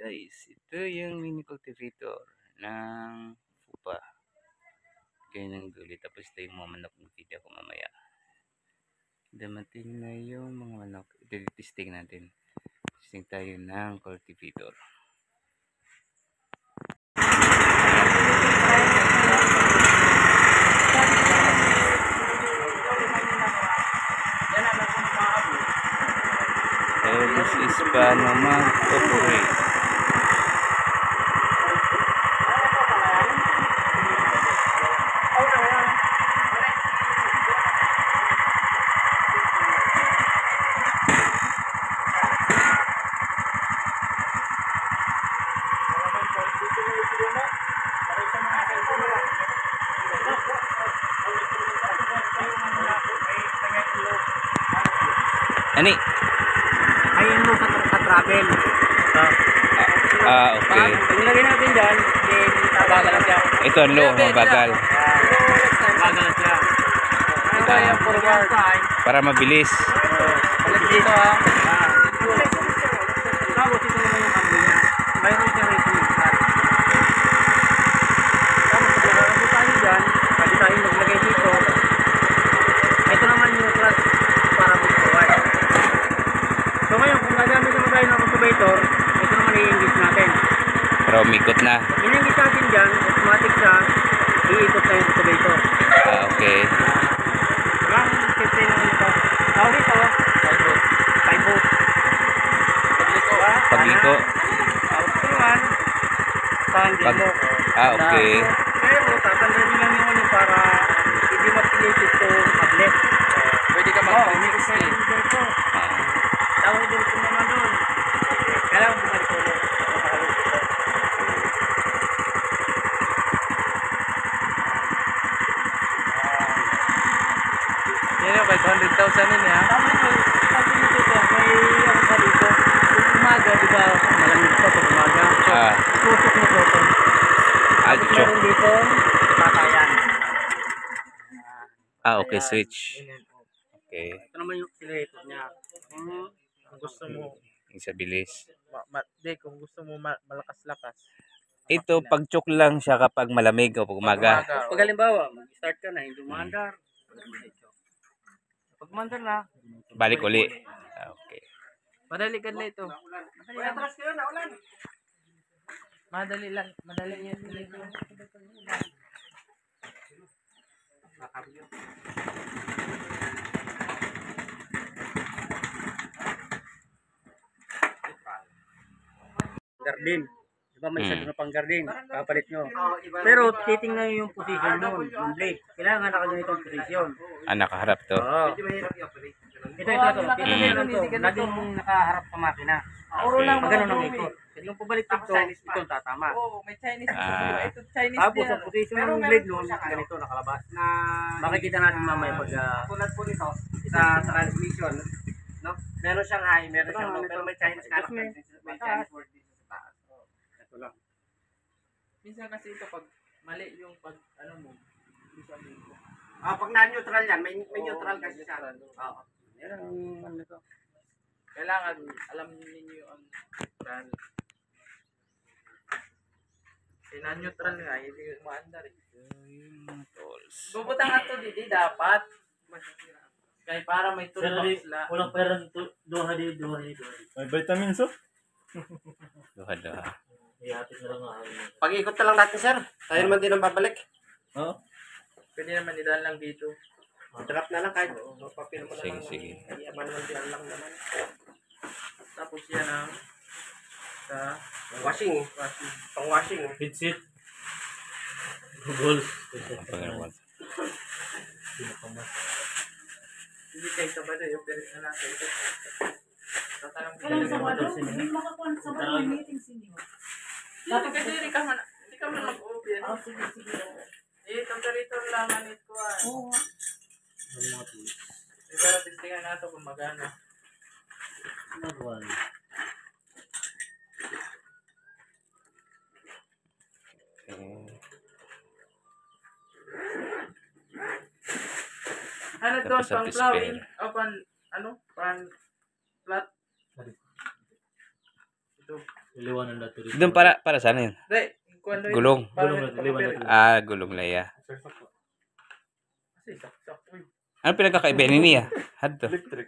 guys, ito yung mini cultivator ng fupa. Ganyan ng gulay. Tapos ito yung mga manok ng video ko mamaya. Damating na yung mga manok. Ito testing natin. Testing tayo ng cultivator. So this is paano mag-operate. Ani? Ayan mo ka-travel. Okay. Ilagay natin dyan, then bagal lang siya. Ito ang low, mabagal. Bagal siya. Ito yung forward. Para mabilis. Balik dito ha. Tapos ito naman yung cambio niya. Mayroon siya racing start. Tapos paglalagay tayo dyan, pwede tayo maglagay dito. Ito naman yung clutch para mag-forward. So ngayon, kung gagamit naman tayo ng cultivator, ito naman i-engage natin. Pero umikot na. I-engage natin dyan, automatic siya, iikot na yung cultivator. Okay. Ang safety naman ito. Tawag ito, 5 volts. Pagliko ha? Pagliko. Tapos naman, tanggal mo. Okay. Pero tatanggalin lang yun para hindi ma-related to tablet. Pwede ka mag-display. Tawag din ito naman doon. Kailangan bumalik ko ulit. Yan yung 500,000 yun ha. Tama ito. Sabi nito ito. May ano pa dito. Kung umaga, di ba malamig pa pag umaga. Tusok mo ito. Tapos meron dito, tatayan. Okay, switch. Okay. Ito naman yung accelerator niya. Kung gusto mo, Yung sa bilis. kung gusto mo malakas-lakas. Ito, pag-choke lang siya kapag malamig o pag umaga. Pag halimbawa, mag-start ka na, hindi umandar. Pag umandar na, Balik uli. Okay. madali ka lang ito. Madali lang. Madali yan. Garden. Diba may isa doon pang garden. Kapalit nyo. Pero titingnan nyo yung position nun. Yung blade. Kailangan nakaganito ang position. Nakaharap to. Oo. Ito. Titingnan nyo to. Laging nakaharap sa makina. Pag ganun ang ikot. Kasi yung pabaliktad to, ito ang tatama. Oo, may Chinese. Ito Chinese Tapos din. ang position ng blade nun, ganito nakalabas. Makikita natin mamaya pag... Tulad po nito, sa transmission, no? Meron siyang high, meron siyang low, pero may Chinese character, may Chinese word dito sa taas. Ito lang. Minsan kasi ito pag mali yung pag ano mo. Pag na-neutral yan, may neutral kasi siya. Oo. Yan ang ano to. Kailangan alam niyo ang brand. Na-neutral nga, hindi umaandar eh. Bubutang ato didi dapat. Kaya para may tulong sila. Walang pera dito. Duha. May vitamins oh. Duha. Ihatid na lang nga. Pag-ikot na lang natin, sir. Tayo naman din ang babalik. Oo. Pwede naman idaan lang dito. Drop na lang kahit papil mo na lang. Sige. Manual din lang naman. Tapos yan ang sa Washing. Pang washing. Headset. Google. hindi kayo sabado yung pirit na natin. Tatanong Kailan sa walo, hindi makakuha sa walo may meeting sinyo. Hindi ka man mag-open. Sige. Temperature lang manit ko ah. Oo. Pero testingan nato kung magana. Ano doon, Tapos pang at plowing? spare. O pan, ano? Pan flat? Ito. Iliwanan natin rin. Doon para saan yun? Hindi, kuwan na yun. Gulong. Gulong natin, iliwanan natin. Ah, gulong laya. Kasi sakto yun. Ano pinagkakaiba niya? Hadto. Electric.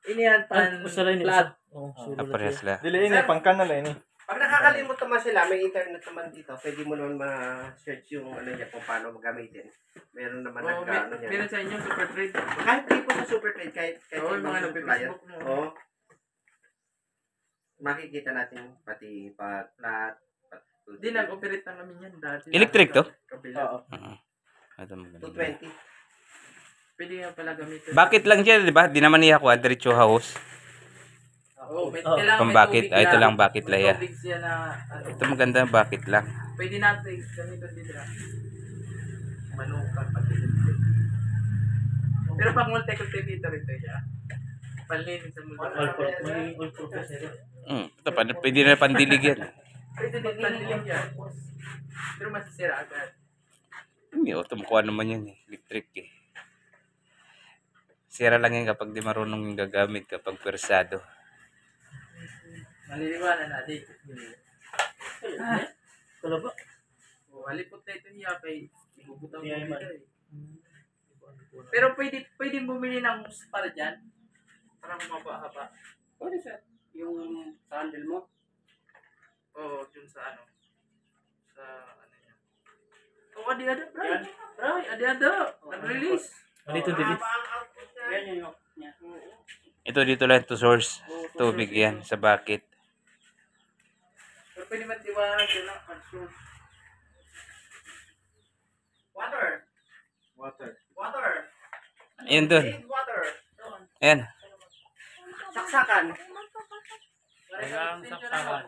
Ini yan pan Usala ini. flat. Oh, Aparehas la. Dili ini pang kanal ini. Pag nakakalimot naman sila, may internet naman dito. Pwede mo naman ma-search yung ano niya kung paano magamitin. Meron naman Oh, nag-ano niya. meron sa inyo super trade. Kahit di po sa super trade, kahit Oo, yung ibang mga supplier. nag-Facebook mo. Oo. Makikita natin pati pag flat. Hindi nag-operate na namin yan dati. Electric to? Kabila. Oo. Ito maganda. 220. Pwede nga pala gamitin. Bakit lang siya, di ba? Di naman niya kuha diretso house. Oo, may, Oh, kailangan pang may bakit. tubig Ah, ito yan. lang bakit May laya. tubig siya na, ano, Ito maganda bakit lang. pwede natin gamitin din na. Manukan pati. Pero pag multi-cultivator ito siya. Panlinis sa multi. All professional. Ito pa, pwede na pandilig yan. Pwede din panlinis yan. Pero masisira agad. Hindi, tumukuha naman yan eh. Electric eh. Sira lang yan kapag di marunong yung gagamit kapag persado. Maliliwanan natin. Kala ba? O, halipot na ito niya kay ibubutaw mo dito eh. Pero pwede bumili ng hose para dyan. Para mababa-haba. Pwede siya. Yung sandal mo. Oo, dun sa ano. Sa ano niya. Oh, adi-ada, bro. Bro, adi-ada. Nag-release. Dito dili. Yan yung niya. Ito dito lang to source. Tubig yan sa bucket. Pero pwede matiwala dyan na. Consume. Water. Water. Water. Ayan doon. Need water. Ayan. Saksakan. Kailangan saksakan.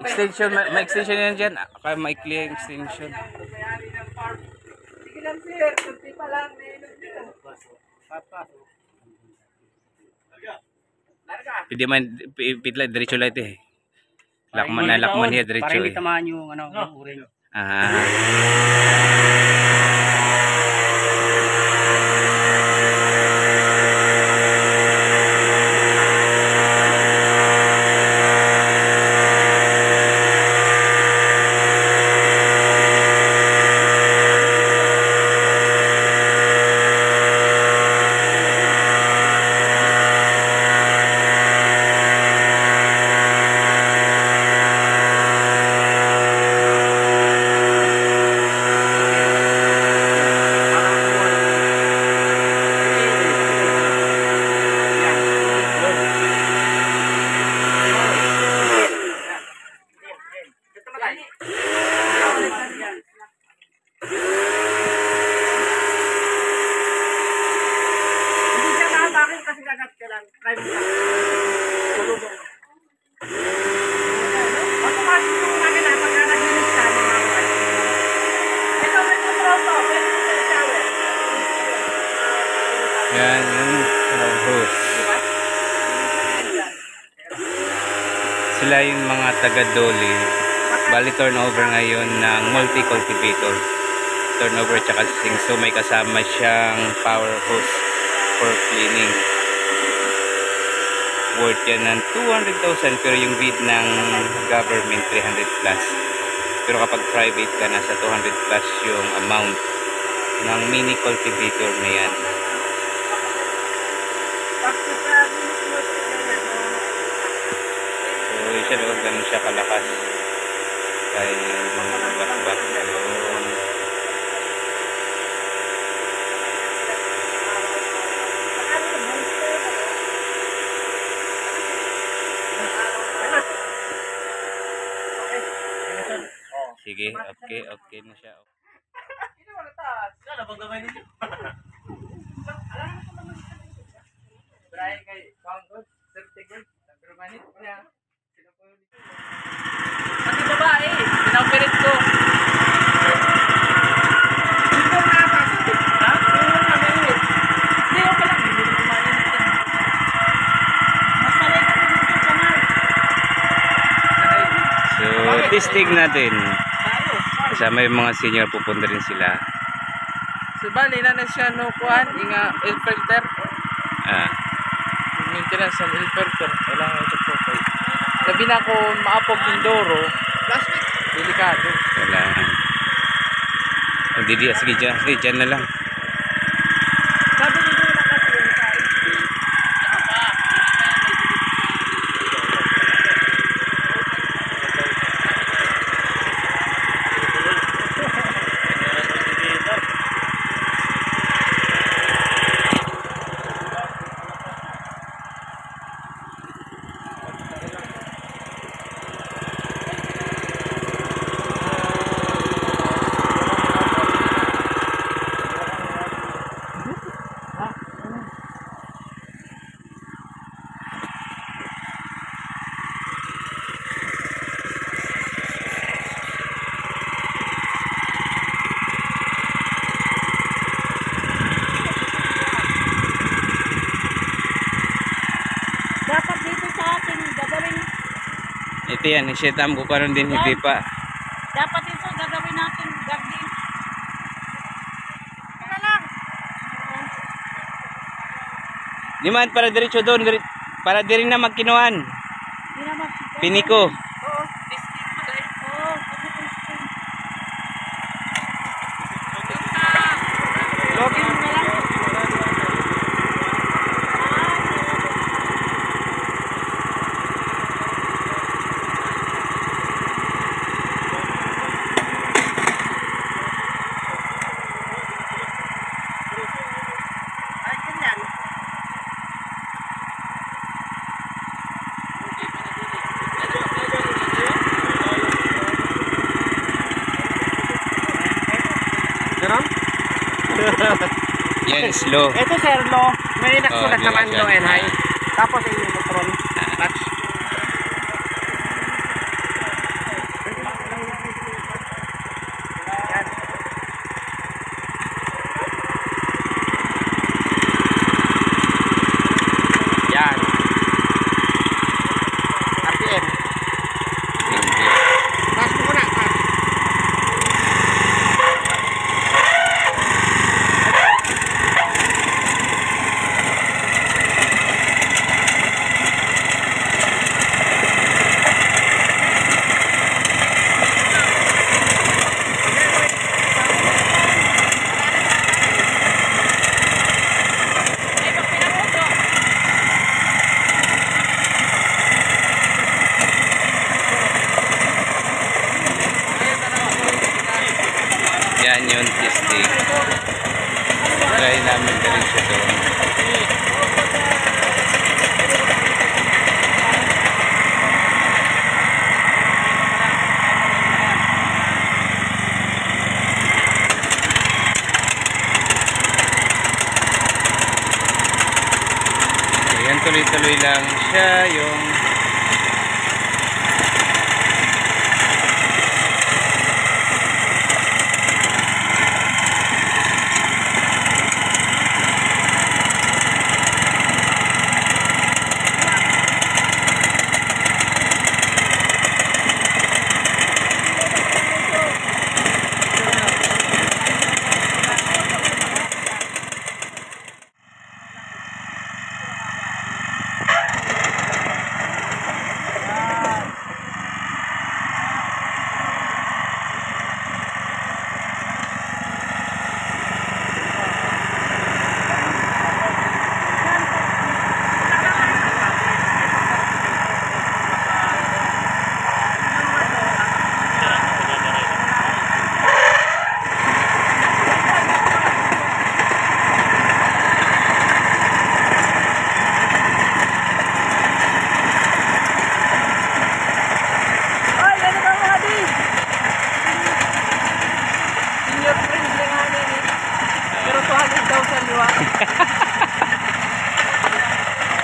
Extension, may extension yan dyan. Kaya maikli yung extension. Mayari ng farm. Sige lang sir, kunti pa lang. Pwede man, pitla, diretso lang ito eh. Lakman niya, diretso Para eh. hindi tamaan yung ano, uring. Ah. Hindi siya nakatakin kasi kagat ka lang. Prime ka. Tulubong. Automatic yung makina pagka nag-release ka ng mga wifi. Ito, may control to. Pwede mo sa shower. Yan, yung hose. Sila yung mga taga-doli. Bali turnover ngayon ng multi-cultivator. Turnover tsaka sing. So may kasama siyang power hose for cleaning. Worth yan ng 200,000 pero yung bid ng government 300 plus. Pero kapag private ka nasa 200 plus yung amount ng mini cultivator na yan. So siya doon ganun siya kalakas. Kaya bakbak yun. Sige, okay na siya. Brian kay Congo, Sir Tigol, Nagrumanit niya. Pati babae, pinaoperate ko. Ha? Hindi, okay lang. Hindi naman mainit yan. Masalay ka sa YouTube channel. So, testing natin. Kasama yung mga senior, pupunta rin sila. So, bali na siya no kuhan, inga air filter. Ah, Maintenance ng air filter. Kailangan ito po. Sabi na kung maapog Mindoro, Last week. delikado. Wala. Hindi di. Sige dyan. Sige dyan na lang. Sabi ni Luna kasi yun sa dapat dito sa atin gagawin, Ito yan. Isetam ko karon din. Hindi pa. dapat ito gagawin natin garden. Teka lang. Di man para diretso doon. Para di rin na magkinuan. Hindi naman. Piniko. Oo. Oo. Login na lang. Ay, ganyan. Ganon? Yan. Slow. Ito sir, low. May nagsulat Oh, naman dyan, low and dyan. high. Tapos yung control. Touch. Yan. Yan. RPM. Taas mo muna, taas. Yan yung testing. Try namin diretso doon. Ayan, tuloy-tuloy lang siya yung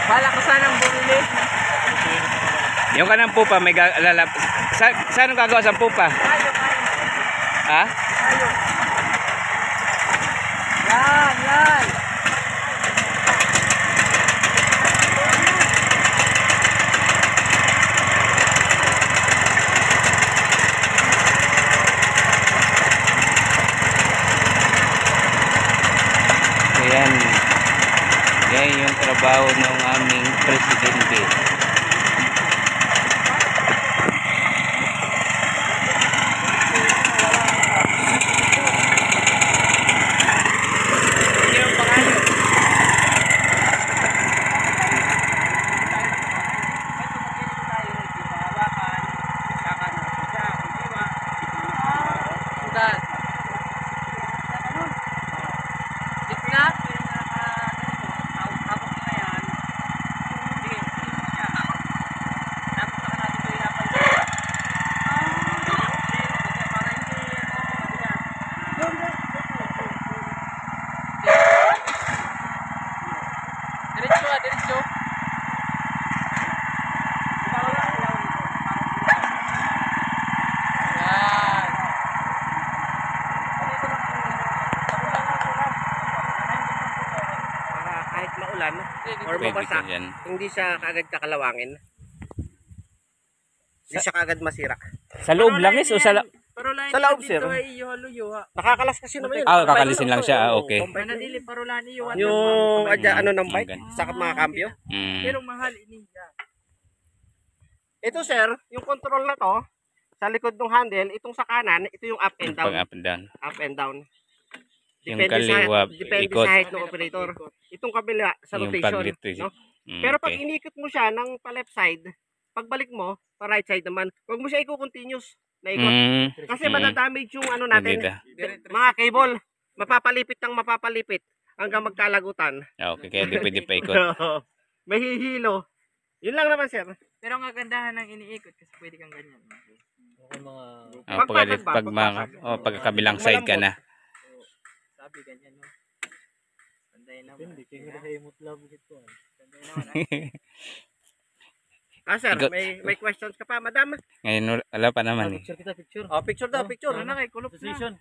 Bala ko sanang bumili. yung kanang pupa may lalap. Saan ang gagawa sa pupa? Kayo. Ha? Kayo. Yan. Ayan. Yan yung trabaho ng aming presidente. Pwede mabasa, ka dyan. hindi siya kagad kakalawangin. Hindi siya kagad masira. Sa loob lang o sa... Sa loob, sir. Nakakalas kasi naman yun. Kakalisin lang siya. Okay. Manadili parolani yung Yung ano ng Ang bike, gan- sa mga kambyo. pero mahal ini niya. Ito sir, yung control na to, sa likod ng handle, itong sa kanan, ito yung up and down. Pag up and down. Up and down. Yung kaliwa, depende ikot. sa height ng operator. Itong kabila, sa Yung rotation. pag-rotation. No? Pero pag Okay. inikot mo siya ng pa left side, pagbalik mo, pa right side naman, huwag mo siya i-continuous na ikot. Kasi madadamage yung ano natin, mga cable. Mapapalipit hanggang magkalagutan. Okay, kaya di pwede pa ikot. May hihilo. Yun lang naman sir. Pero ang kagandahan ng iniikot kasi pwede kang ganyan. Pagkabilang side ka na. Sabi ganyan no. Panday naman. Hindi, kaya nga himot labo ito. Panday naman. Sir, Ikot. may questions ka pa, madam? Ngayon, wala pa naman eh. Picture kita, picture. Oh, picture daw, picture. Ano na kay kulop na. Position.